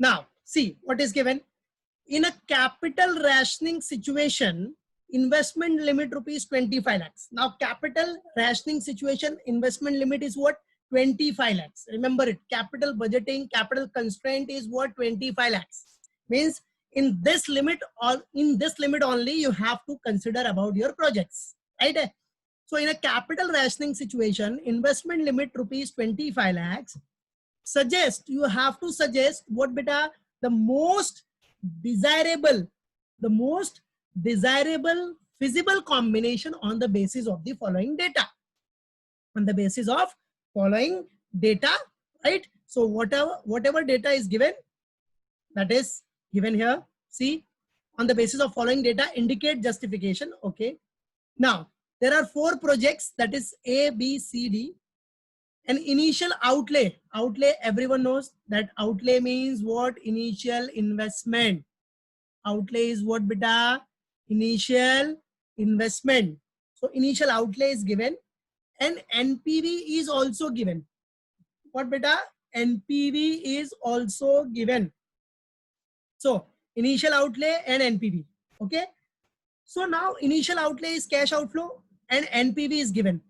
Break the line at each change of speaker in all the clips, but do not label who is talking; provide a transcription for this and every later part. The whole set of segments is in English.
Now see what is given. In a capital rationing situation, investment limit rupees 25 lakhs. Now capital rationing situation, investment limit is what? 25 lakhs. Remember it, capital budgeting, capital constraint is what? 25 lakhs. Means in this limit, or in this limit only you have to consider about your projects, right? So in a capital rationing situation, investment limit rupees 25 lakhs, suggest, you have to suggest what beta, the most desirable feasible combination on the basis of the following data, on the basis of following data, right? So whatever data is given, that is given here. See, on the basis of following data, indicate justification. Okay, now there are 4 projects, that is A, B, C, D. An initial outlay, everyone knows that outlay means what? Initial investment. Outlay is what beta? Initial investment. So initial outlay is given, and NPV is also given. What beta? NPV is also given. So initial outlay and NPV. Okay, so now initial outlay is cash outflow and NPV is given.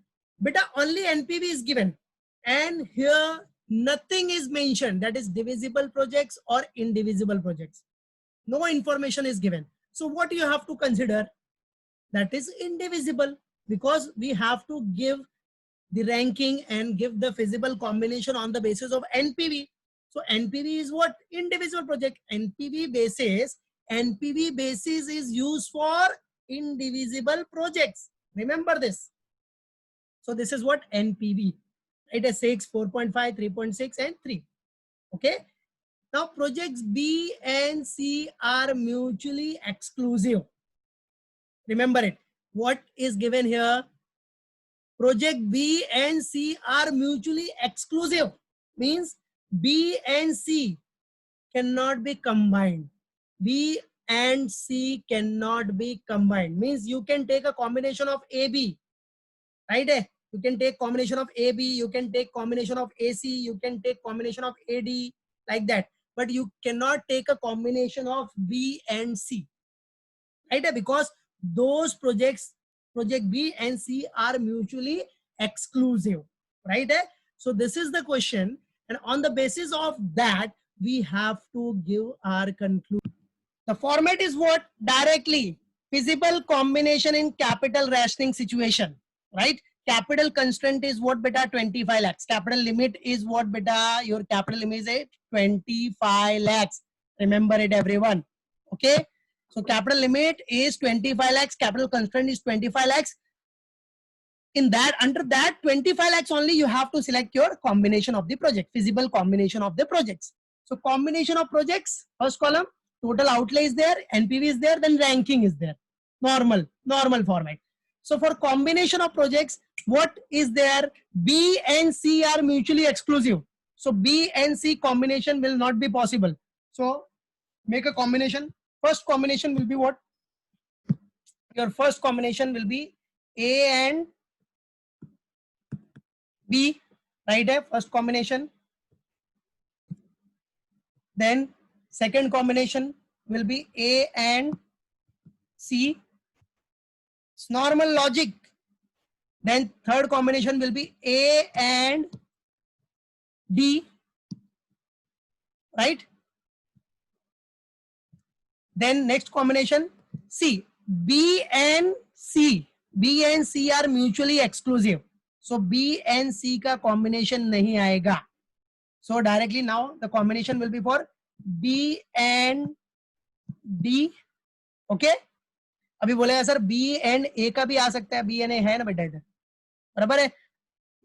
Beta, only NPV is given, and here nothing is mentioned, that is divisible projects or indivisible projects. No information is given. So what you have to consider? That is indivisible, because we have to give the ranking and give the feasible combination on the basis of NPV. So NPV is what? Indivisible project. NPV basis is used for indivisible projects. Remember this. So this is what NPV. It is 6, 4.5, 3.6 and 3. Okay. Now projects B and C are mutually exclusive. Remember it. What is given here? Project B and C are mutually exclusive. Means B and C cannot be combined. B and C cannot be combined. Means you can take a combination of AB, right? You can take combination of AB, you can take combination of AC, you can take combination of AD, like that. But you cannot take a combination of B and C, right? Because those projects, project B and C are mutually exclusive, right? So this is the question, and on the basis of that, we have to give our conclusion. The format is what? Directly feasible combination in capital rationing situation, right? Capital constraint is what beta? 25 lakhs. Capital limit is what beta? Your capital limit is 25 lakhs. Remember it, everyone. Okay. So capital limit is 25 lakhs. Capital constraint is 25 lakhs. In that, under that 25 lakhs only, you have to select your combination of the project, feasible combination of the projects. So combination of projects, first column, total outlay is there, NPV is there, then ranking is there. Normal format. So for combination of projects, what is there? B and C are mutually exclusive. So B and C combination will not be possible. So make a combination. First combination will be what? Your first combination will be A and B, right? First combination. Then second combination will be A and C. It's normal logic. Then third combination will be A and D, right? Then next combination C. B and C. B and C are mutually exclusive. So B and C का combination नहीं आएगा. So directly now the combination will be for B and D. Okay. अभी बोलेगा sir B and A का भी आ सकता है. B and A है ना बेटा इधर, बराबर है.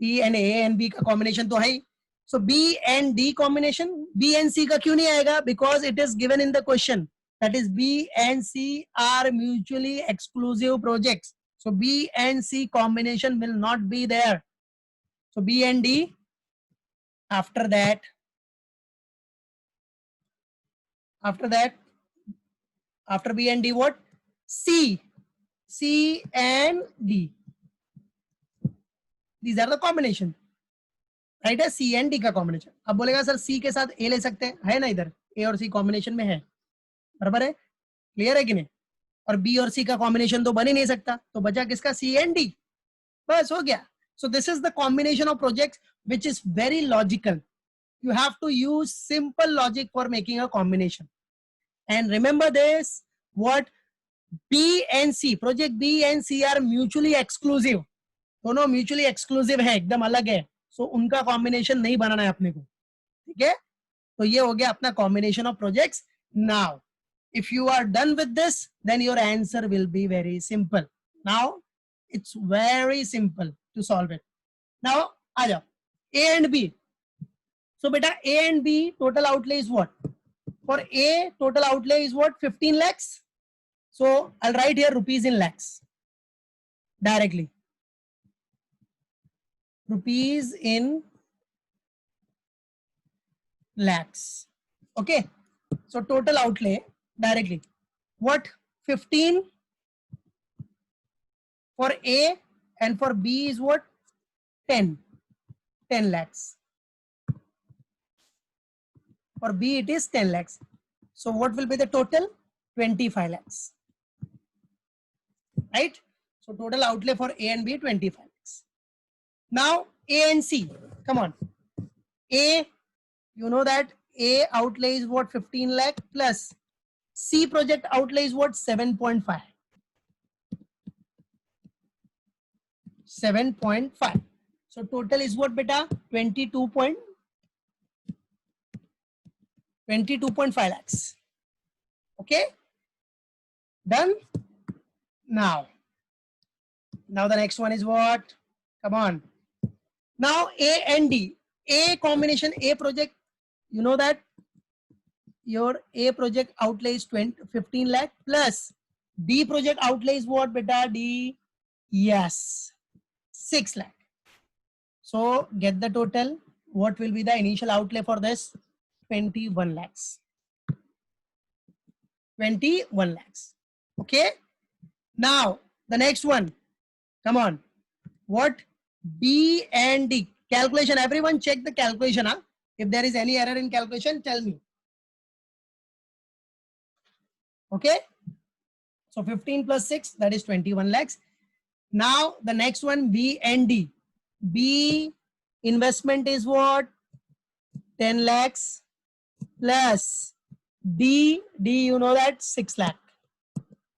B and A and B का combination तो है ही. So B and D combination, B and C का क्यों नहीं आएगा? Because it is given in the question. That is B and C are mutually exclusive projects. So B and C combination will not be there. So B and D. After that, after B and D, what? C and D. These are the combination, right? है C and D का combination. अब बोलेगा sir C के साथ A ले सकते हैं, है ना इधर ए और सी कॉम्बिनेशन में है, बराबर है, क्लियर है कि नहीं? और बी और सी का कॉम्बिनेशन तो बन ही नहीं सकता, तो बचा किसका? सी एंड डी, बस हो गया. So this is the combination of projects which is very logical. You have to use simple logic for making a combination. And remember this, what B and C, project B and C are mutually exclusive. दोनों mutually exclusive है, एकदम अलग है. So उनका combination नहीं बनाना है अपने को, ठीक है? तो ये हो गया अपना combination of projects. Now, if you are done with this, then your answer will be very simple. Now, it's very simple to solve it. Now, आ जाओ A and B. So beta A and B total outlay is what? For A total outlay is what? 15 lakhs. So I'll write here rupees in lakhs directly. Rupees in lakhs. Okay. So total outlay directly. What? 15 for A and for B is what? 10 lakhs. For B it is 10 lakhs. So what will be the total? 25 lakhs. Right? So total outlay for A and B 25 lakhs. Now A and C. Come on. A, you know that A outlay is what? 15 lakh plus C project outlay is what? 7.5. 7.5. So total is what beta? 22.5 lakhs. Okay. Done. Now the next one is what? Come on. Now A and D. A combination, A project, you know that your A project outlay is 15 lakh plus D project outlay is what beta? D, yes, 6 lakh. So get the total. What will be the initial outlay for this? 21 lakhs. 21 lakhs. Okay. Now the next one. Come on. What? B and D. Calculation. Everyone check the calculation. Huh? If there is any error in calculation, tell me. Okay. So 15 plus 6, that is 21 lakhs. Now the next one, B and D. B investment is what? 10 lakhs plus D, you know that 6 lakh.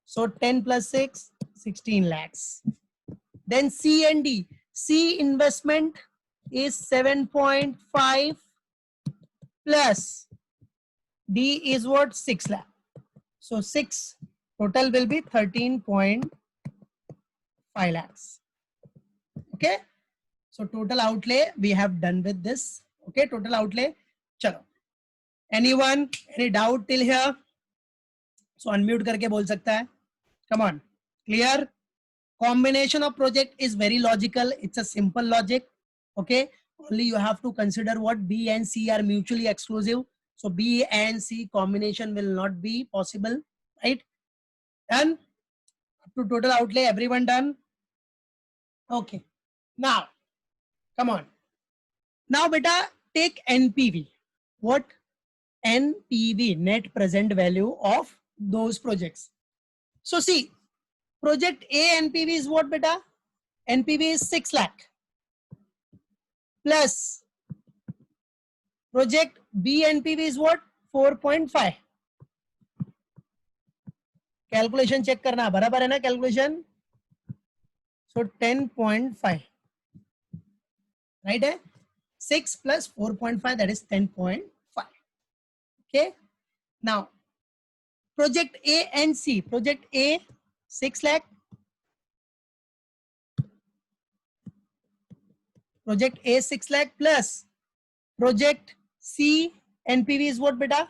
So 10 plus 6, 16 lakhs. Then C and D. C investment is 7.5 plus D is what? 6 lakh. So 6 total will be 13.5 lakhs. Okay. So total outlay we have done with this. Okay. Total outlay. Chalo. Anyone? Any doubt till here? So unmute करके बोल सकता है. Come on. Clear? Combination of project is very logical. It's a simple logic. Okay. Only you have to consider what B and C are mutually exclusive. So B and C combination will not be possible. Right? Done? Up to total outlay, everyone done? Okay. Now, come on. Now beta, take NPV. What? NPV, net present value of those projects. So see, project A NPV is what beta? NPV is 6 lakh plus project B NPV is what? 4.5. Calculation check करना, बराबर है ना calculation? So 10.5. Right? 6 plus 4.5, that is 10.5. Okay. Now, project A and C. Project A, 6 lakh. Project A, 6 lakh plus project C NPV is what beta?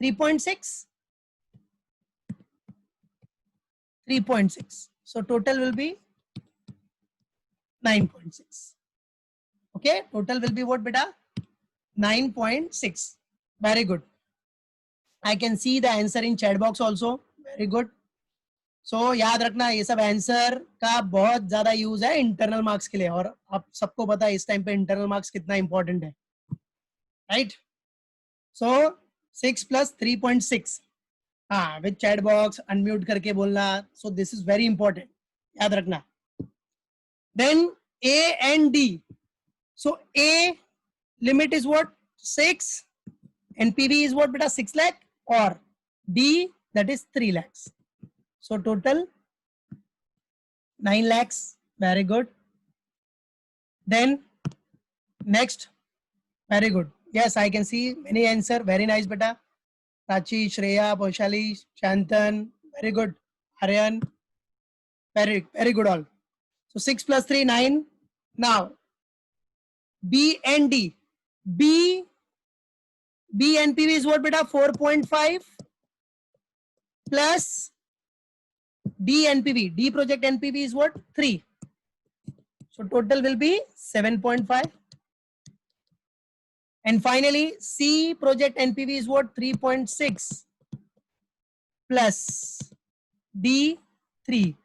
3.6. 3.6. So total will be 9.6. Okay. Total will be what beta? 9.6. Very good. I can see the answer in chat box also. Very good. So याद रखना ये सब answer का बहुत ज्यादा use है internal marks के लिए, और आप सबको पता है इस टाइम पे इंटरनल मार्क्स कितना इंपॉर्टेंट है, राइट? सो 6 plus 3.6. हाँ, with chat box unmute करके बोलना. So this is very important. याद रखना. Then A and D. So A limit is what? 6. NPV is what beta? 6 lakh, or D, that is 3 lakhs. So total 9 lakhs. Very good. Then next, very good. Yes, I can see many answer. Very nice beta. Prachi, Shreya, Poshali, Shantan. Very good. Aryan. Very good all. So 6 plus 3, 9. Now B and D. B NPV is what beta? 4.5 plus D NPV. D project NPV is what? 3. So total will be 7.5. And finally, C project NPV is what? 3.6 plus D 3.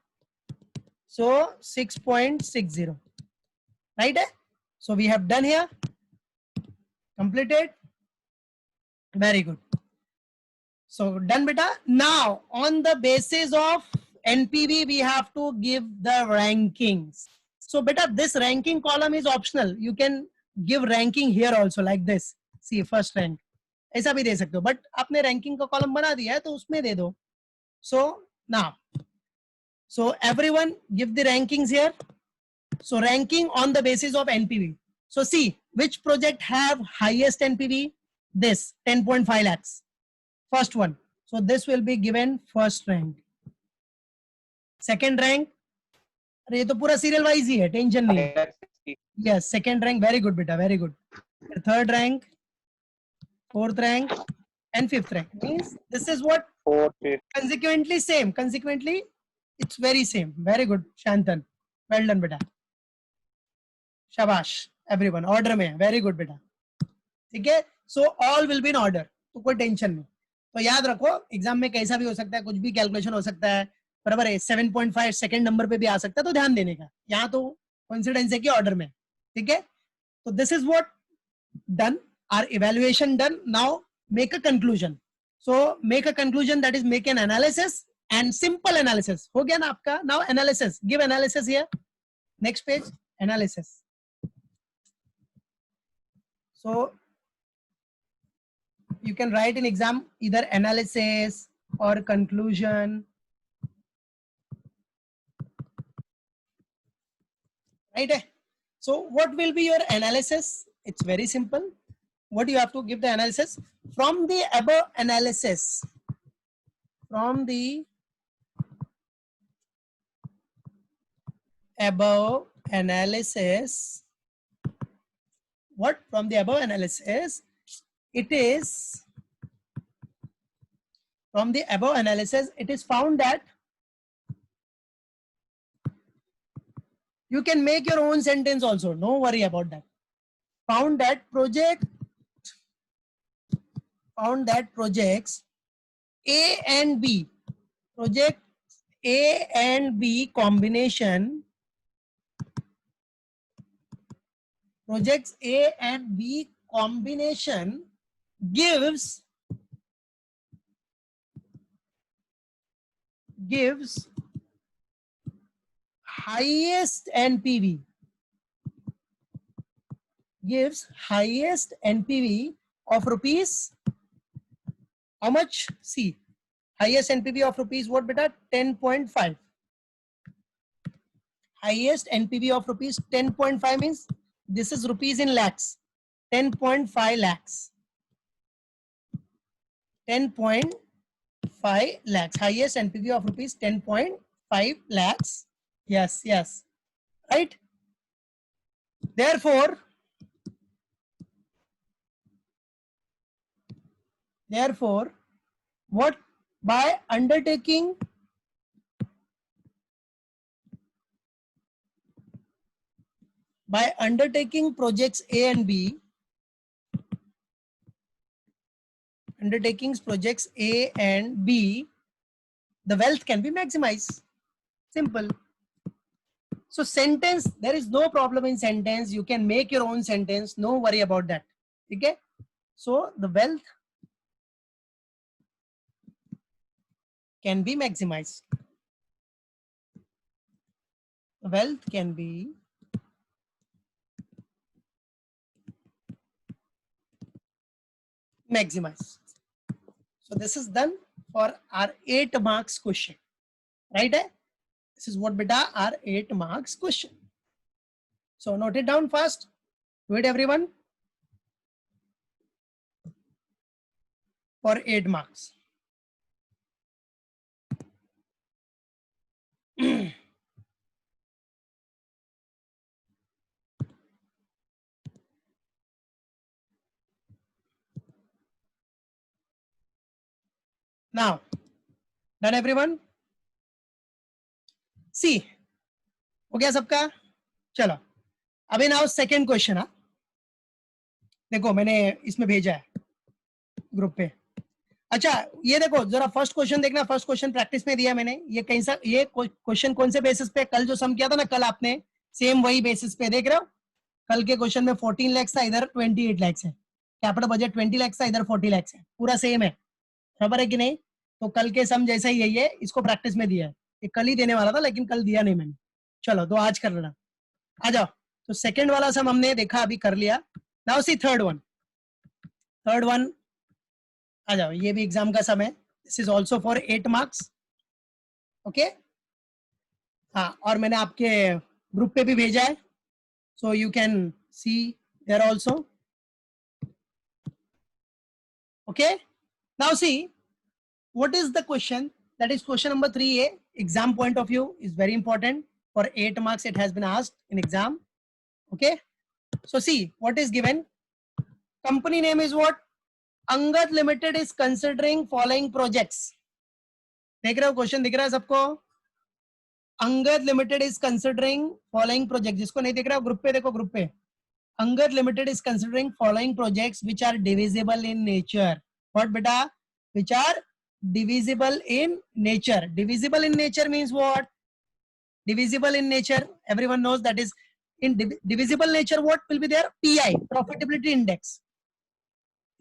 So 6.60. Right? So we have done here. Completed. Very good. So done beta. Now on the basis of NPV, we have to give the rankings. So beta, this ranking column is optional. You can give ranking here also like this. See, first rank. ऐसा भी दे सकते हो, but आपने ranking का column बना दिया है तो उसमें दे दो. So now, so everyone give the rankings here. So ranking on the basis of NPV. So see which project have highest NPV. This 10.5 lakhs. First one. So this will be given first rank. Second rank. ये तो पूरा serial wise ही है, tension नहीं. Yes, second rank. Very good beta, very good. Third rank, fourth rank, and fifth rank. Means this is what? Consequently same. Consequently, it's very same. Very good, Shantan. Well done beta. Shabash, everyone. Order में. Very good beta. ठीक है? So all will be in order. तो कोई tension नहीं. तो याद रखो exam में कैसा भी हो सकता है, कुछ भी कैलकुलेशन हो सकता है, बराबर है. 7.5 सेकंड नंबर पे भी आ सकता है, तो ध्यान देने का. यहाँ तो कोइंसिडेंस है कि ऑर्डर में. ठीक है? तो this is what done. Our evaluation done. Now make a conclusion. So make a conclusion, that is make an analysis and simple analysis. हो गया ना आपका? Now analysis. Give analysis here. Next page, analysis. So you can write in exam either analysis or conclusion. Right? So what will be your analysis? It's very simple. What you have to give the analysis from the above analysis. From the above analysis. What? From the above analysis, it is from the above analysis, it is found that you can make your own sentence also. No worry about that. Found that projects A and B, project A and B combination, projects A and B combination gives highest NPV, gives highest NPV of rupees. How much? See, highest NPV of rupees what beta? 10.5. Highest NPV of rupees 10.5 means this is rupees in lakhs. 10.5 lakhs. 10.5 lakhs. Highest NPV of rupees 10.5 lakhs. Yes, yes. Right? Therefore, what? By undertaking projects A and B, projects A and B, the wealth can be maximized. Simple. So sentence, there is no problem in sentence. You can make your own sentence. No worry about that. Okay. So the wealth can be maximized. Wealth can be maximized. So this is done for our 8 marks question, right? This is what beta our 8 marks question. So note it down fast. Do it everyone. For 8 marks. Now, done everyone? See, हो गया सबका? चलो, अभी now second question. हाँ, देखो मैंने इसमें भेजा है ग्रुप पे। अच्छा, ये देखो जरा फर्स्ट क्वेश्चन देखना। फर्स्ट क्वेश्चन प्रैक्टिस में दिया मैंने। ये कहीं सा ये क्वेश्चन कौन से बेसिस पे? कल जो सम किया था ना, कल आपने सेम वही बेसिस पे देख रहे हो। कल के क्वेश्चन में 14 लाख था, इधर 28 लाख है। कैपिटल बजट 20 लाख था, इधर 40 लाख है। पूरा सेम है, खबर है कि नहीं? तो कल के सम जैसा ही यही है, इसको प्रैक्टिस में दिया है। ये कल ही देने वाला था लेकिन कल दिया नहीं मैंने। चलो तो आज कर लेना। आ जाओ। तो सेकंड वाला सम हमने देखा, अभी कर लिया। Now see third one. Third one आ जाओ, ये भी एग्जाम का सम है। This is also for 8 marks. Okay, हाँ, और मैंने आपके ग्रुप पे भी भेजा है, so you can see there also. Okay, now see what is the question? That is question number 3A. Exam point of view is very important. For 8 marks it has been asked in exam. Okay, so see what is given. Company name is what? Angad Limited is considering following projects. देख रहे हो question? दिख रहा है सबको? Angad limited is considering following project. जिसको नहीं दिख रहा ग्रुप पे देखो, ग्रुप पे। Angad limited is considering following projects which are divisible in nature. What बेटा? Which are divisible in nature. Divisible in nature means what? Divisible in nature, everyone knows that is in divisible nature what will be there? PI, profitability index.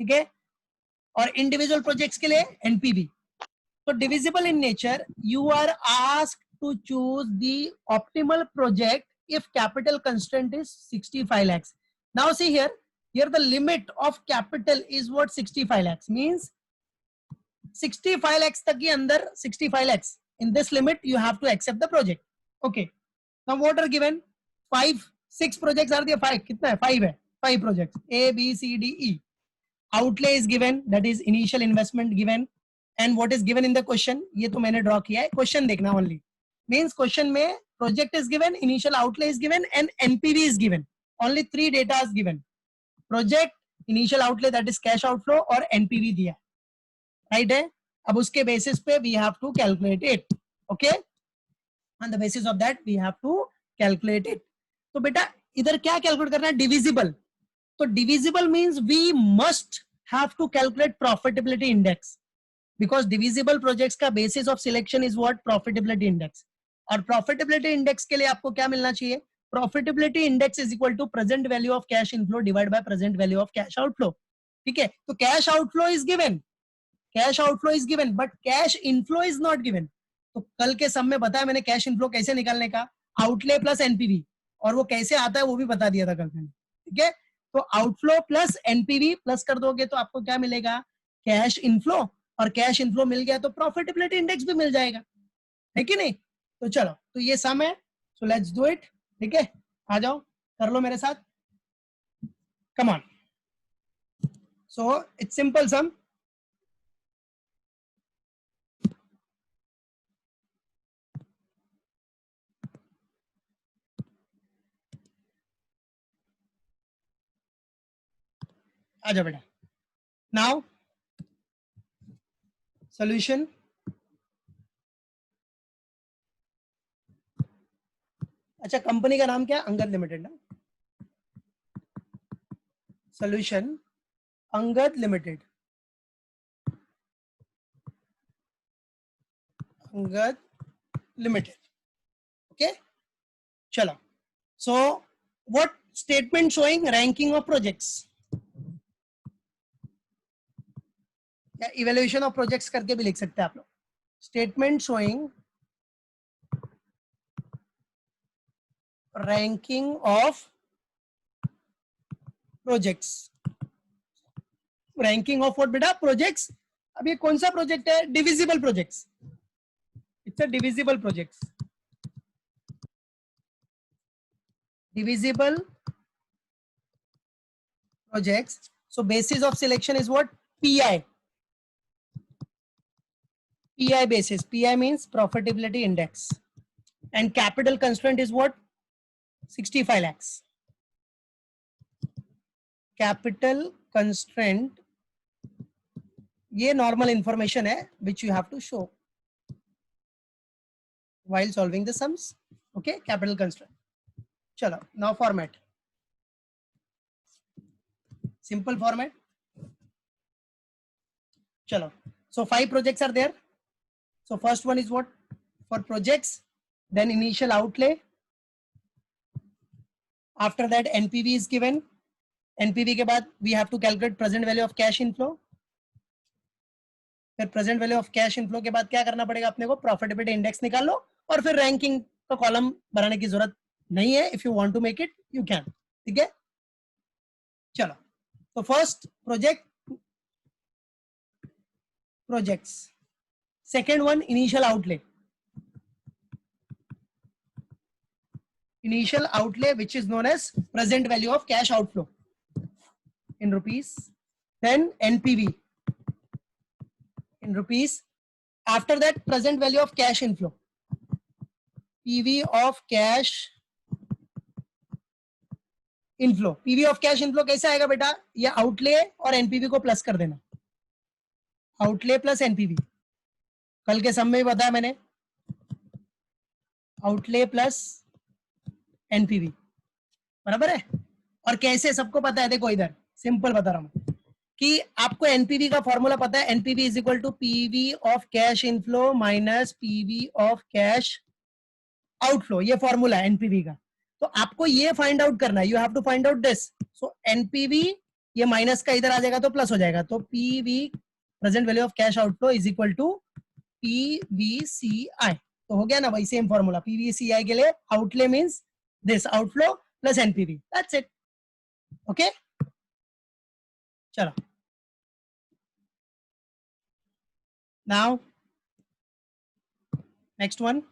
ठीक है, और individual projects के लिए NPV. So divisible in nature, you are asked to choose the optimal project if capital constraint is 65 lakhs. Now see here the limit of capital is what? 65 lakhs means 65 lakhs तक के अंदर 65 lakhs in this limit you have to accept the project. Okay, now what are given? 6 projects are there. 5 कितना है? 5 है। 5 projects A B C D E. Outlay is given, that is initial investment given, and what is given in the question ये तो मैंने draw किया है। Question देखना only, means question में project is given, initial outlay is given and NPV is given. Only 3 data is given: project, initial outlay that is cash outflow और NPV दिया, right है? अब उसके बेसिस पे we have to calculate it. Okay, on the basis of that we have to calculate it. तो बेटा इधर क्या कैलकुलेट करना है? डिविजिबल। तो divisible means we must have to calculate profitability index, because divisible projects का basis of selection is what? Profitability index. और profitability index के लिए आपको क्या मिलना चाहिए? Profitability index is equal to present value of cash inflow divide by present value of cash outflow. ठीक है, तो cash outflow is given, cash outflow is given, but cash inflow is not given. तो कल के सम में बताया मैंने cash inflow कैसे निकालने का, आउटले प्लस एनपीवी, और वो कैसे आता है वो भी बता दिया था कल मैंने। ठीक है, तो आउटफ्लो प्लस एनपीवी प्लस कर दोगे तो आपको क्या मिलेगा? कैश इनफ्लो, और कैश इनफ्लो मिल गया तो प्रॉफिटेबिलिटी इंडेक्स भी मिल जाएगा, है कि नहीं? तो चलो, तो ये सम है, सो लेट्स डू इट। ठीक है, आ जाओ कर लो मेरे साथ, come on. So it's simple sum. आ जाओ बेटा। Now solution. अच्छा, कंपनी का नाम क्या है? अंगद लिमिटेड ना। Solution Angad limited, Angad limited. Okay, चलो। So what statement showing ranking of projects, या इवेल्युएशन ऑफ प्रोजेक्ट्स करके भी लिख सकते हैं आप लोग। statement showing ranking of projects. Ranking of what बेटा? प्रोजेक्ट्स. अब ये कौन सा प्रोजेक्ट है? Divisible projects. It's a divisible projects. Divisible projects. So basis of selection is what? PI. PI basis. PI means profitability index. And capital constraint is what? 65 lakhs. Capital constraint. ये normal information है which you have to show while solving the sums. Okay, capital constraint. चलो, now format. Simple format. Chalo. So 5 projects are there. So first one is what? For projects, then initial outlay. After that NPV is given. NPV के बाद we have to calculate present value of cash inflow. फिर present value of cash inflow के बाद क्या करना पड़ेगा अपने को? Profitability index निकाल लो और फिर ranking का कॉलम बनाने की जरूरत नहीं है. If you want to make it, you can. ठीक है? चलो. So first projects. Second one, initial outlay. Initial outlay, which is known as present value of cash outflow in rupees. Then NPV in rupees. After that, present value of cash inflow. PV of cash inflow. PV of cash inflow कैसे आएगा बेटा? ये outlay और NPV को plus कर देना. Outlay plus NPV. कल के सम में बताया मैंने. Outlay plus NPV. बराबर है? और कैसे सबको पता है? देखो इधर सिंपल बता रहा हूं कि आपको एनपीवी का फॉर्मूला पता है. NPV is equal to PV of cash inflow minus PV of cash outflow. ये फॉर्मूला है एनपीवी का. तो आपको ये फाइंड आउट करना है. You have to find out this. So NPV ये माइनस का इधर आ जाएगा तो प्लस हो जाएगा. तो PV present value of cash outflow is equal to PVCI. तो हो गया ना भाई? Same formula. पीवीसीआई के लिए outlay means this outflow plus NPV. That's it. Okay, चलो. नाउ नेक्स्ट वन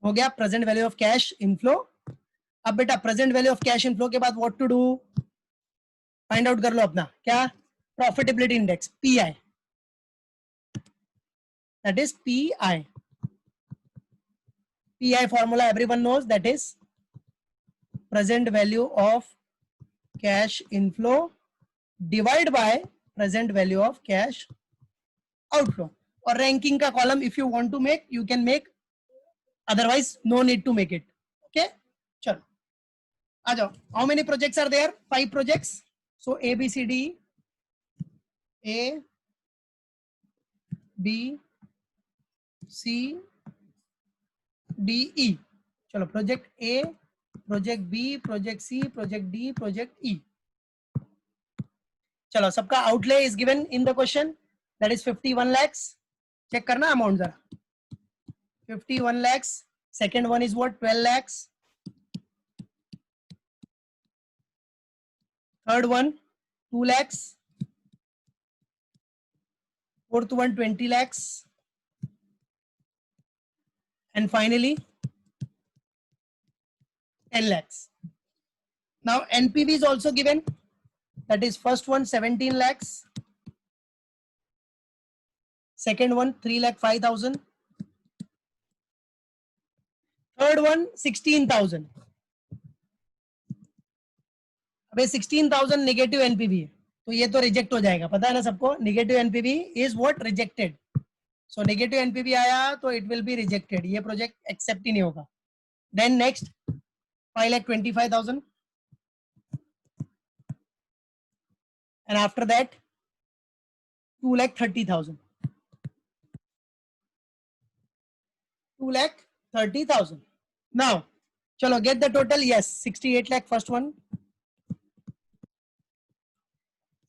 हो गया present value of cash inflow. अब बेटा present value of cash inflow के बाद what to do? Find out कर लो अपना क्या? Profitability index PI. That is PI. PI formula everyone knows, that is present value of cash inflow divided by present value of cash outflow. और ranking का column if you want to make you can make, otherwise no need to make it. Okay, चलो आ जाओ. How many projects are there? 5 projects. So A B C D, A B C D E. चलो project A, project B, project C, project D, project E. चलो सबका outlay is given in the question, that is 51 lakhs. Check करना amount जरा. 51 lakhs. Second one is what? 12 lakhs. Third one 2 lakhs. Fourth one 20 lakhs. And finally 10 lakhs. Now NPV is also given, that is first one 17 lakhs, second one 3,05,000, third one 16,000. अबे 16,000 negative NPV है तो ये तो reject हो जाएगा. पता है ना सबको? Negative NPV is what? Rejected. So negative NPV आया तो इट विल बी रिजेक्टेड. ये प्रोजेक्ट एक्सेप्ट ही नहीं होगा. Then next 5,25,000 and after that 2,30,000. 2,30,000. now chalo get the total. Yes, 68 lakh first one,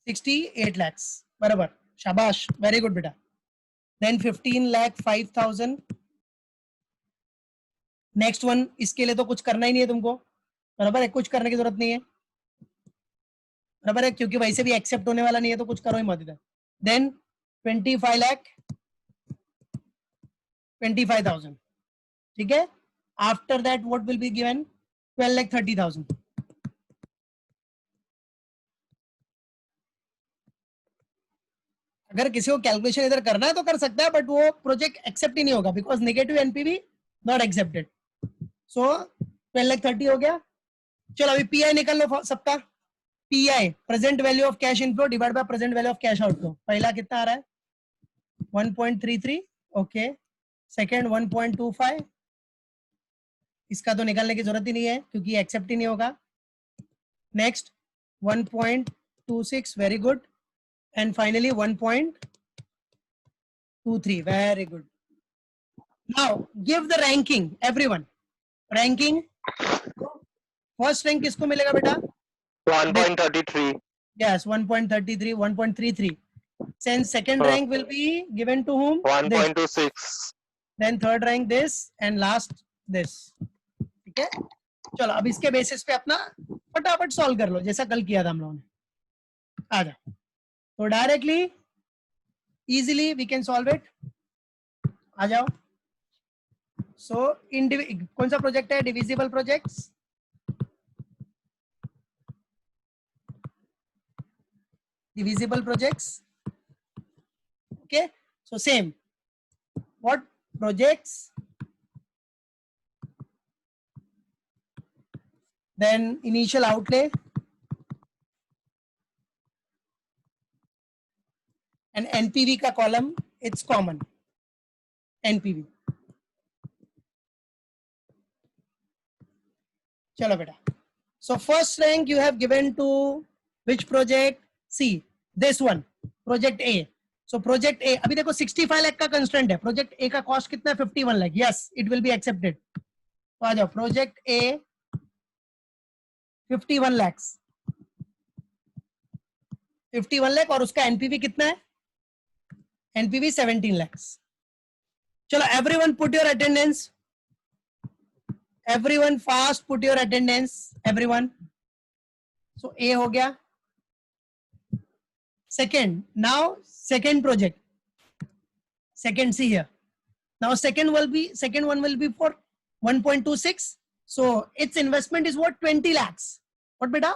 68 lakhs. बराबर, शाबाश, वेरी गुड बेटा. Then 15,05,000। Next one, इसके लिए तो कुछ करना ही नहीं है तुमको, बराबर है, कुछ करने की जरूरत नहीं है, बराबर है, क्योंकि वैसे भी एक्सेप्ट होने वाला नहीं है तो कुछ करो ही मत इधर। देन 25,25,000, ठीक है। After that what will be given? 12,30,000। अगर किसी को कैलकुलेशन इधर करना है तो कर सकता है, बट वो प्रोजेक्ट एक्सेप्ट ही नहीं होगा, because negative NPV not accepted. So 12,30,000 हो गया। चलो अभी पीआई निकल लो सबका। PI, present value of cash inflow divide by present value of cash outflow. पहला कितना आ रहा है? 1.33। ओके। सेकेंड 1.25, इसका तो निकालने की जरूरत ही नहीं है क्योंकि एक्सेप्ट ही नहीं होगा। Next 1.26, very good. And finally 1.23, very good. Now give the ranking, everyone. Ranking, first rank किसको मिलेगा बेटा?
1.33.
Yes, 1.33, 1.33. Since second rank will be given to whom?
1.26.
Then third rank this and last this. ठीक है, चलो अब इसके basis पे अपना फटाफट सॉल्व कर लो जैसा कल किया था हम लोगों ने। आ जाओ, तो directly easily we can solve it. आ जाओ। सो कौन सा प्रोजेक्ट है? Divisible projects. Divisible projects. Okay, so same. What projects? Then initial outlay and NPV का column, it's common. NPV. चलो बेटा. So first rank you have given to which project? See this one, project A. So project A, अभी देखो 65 लाख का constraint है, project A का cost कितना है? 51 lakh. Yes, it will be accepted. तो आ जाओ, प्रोजेक्ट A 51 लाख, 51 लाख, और उसका एनपीवी कितना है? एनपीवी 17 लाख। चलो everyone put your attendance, everyone fast put your attendance, everyone. So A हो गया। Second, now second project, second, see here, now second one will be for 1.26, so its investment is what? 20 lakhs. what beta?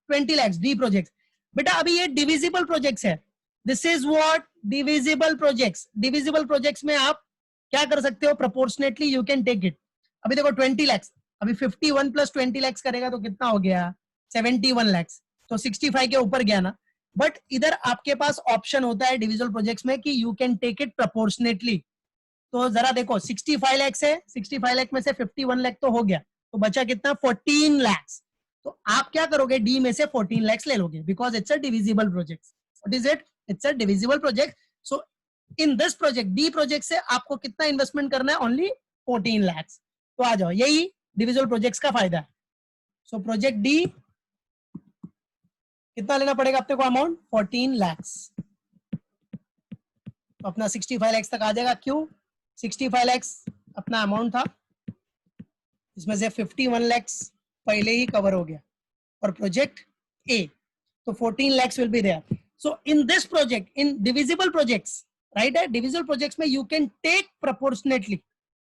20 lakhs। D projects beta, abhi ye divisible projects hai, this is what divisible projects। divisible projects mein aap kya kar sakte ho? proportionately you can take it। abhi dekho 20 lakhs, abhi 51 plus 20 lakhs karega to kitna ho gaya? 71 lakhs। तो 65 के ऊपर गया ना। But इधर आपके पास option होता है divisible projects में कि you can take it proportionately. तो जरा देखो 65 लाख से 65 लाख में से 51 लाख तो हो गया, तो बचा कितना? 14 लाख। तो आप क्या करोगे? डी में से 14 लाख ले लोगे, because it's a divisible project. What is it? It's a divisible project. So in this project, D project से आपको कितना इन्वेस्टमेंट करना है? ओनली 14 लाख। तो आ जाओ, यही डिविजिबल प्रोजेक्ट्स का फायदा है। सो प्रोजेक्ट डी कितना लेना पड़ेगा अपने को? अमाउंट 14 लाख। तो अपना 65 लाख तक आ जाएगा। क्यों? 65 लाख अपना अमाउंट था, इसमें से 51 लाख पहले ही कवर हो गया, और प्रोजेक्ट ए तो 14 lakh will be there. So in this project, in divisible projects, right है, डिविजिबल प्रोजेक्ट्स में you can take proportionately,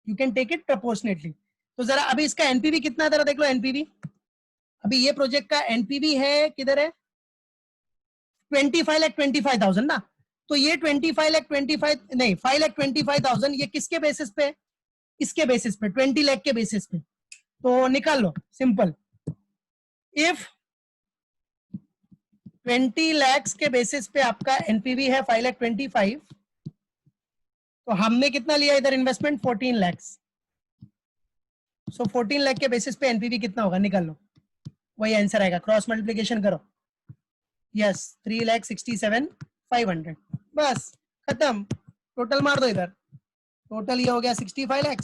you can take it proportionately. तो जरा अभी इसका एनपीवी कितना है जरा देख लो। एनपीवी अभी ये प्रोजेक्ट का एनपीवी है, किधर है? 25,25,000 ना। तो ये 25,25 नहीं 5,25,000 ये किसके बेसिस पे? इसके बेसिस पे, 20 लाख के बेसिस पे। तो निकाल लो, सिंपल। इफ 20 लाख के बेसिस पे आपका एनपीवी है 5,25,000, तो हमने कितना लिया इधर इन्वेस्टमेंट? 14 लाख। सो 14 लाख के बेसिस पे एनपीवी कितना होगा? निकाल लो, वही आंसर आएगा। क्रॉस मल्टीप्लिकेशन करो। यस, 3,67,500। बस खत्म, टोटल मार दो इधर। टोटल ये हो गया 65 लाख,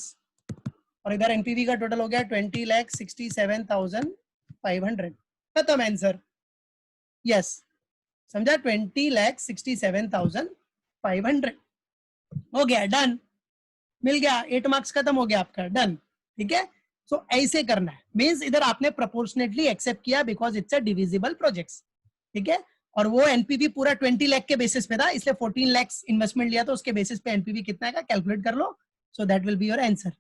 और इधर एनपीवी का टोटल हो गया 20,67,500। खत्म आंसर। यस, समझा? 20,67,500। हो गया, डन, मिल गया, 8 मार्क्स खत्म हो गया आपका, डन। ठीक है, सो ऐसे करना है, मींस इधर आपने प्रोपोर्शनेटली एक्सेप्ट किया because it's a divisible projects. ठीक है, और वो एनपीवी पूरा 20 लाख के बेसिस पे था, इसलिए 14 लाख इन्वेस्टमेंट लिया, तो उसके बेसिस पे एनपीवी कितना है कैलकुलेट कर लो, so that will be your answer.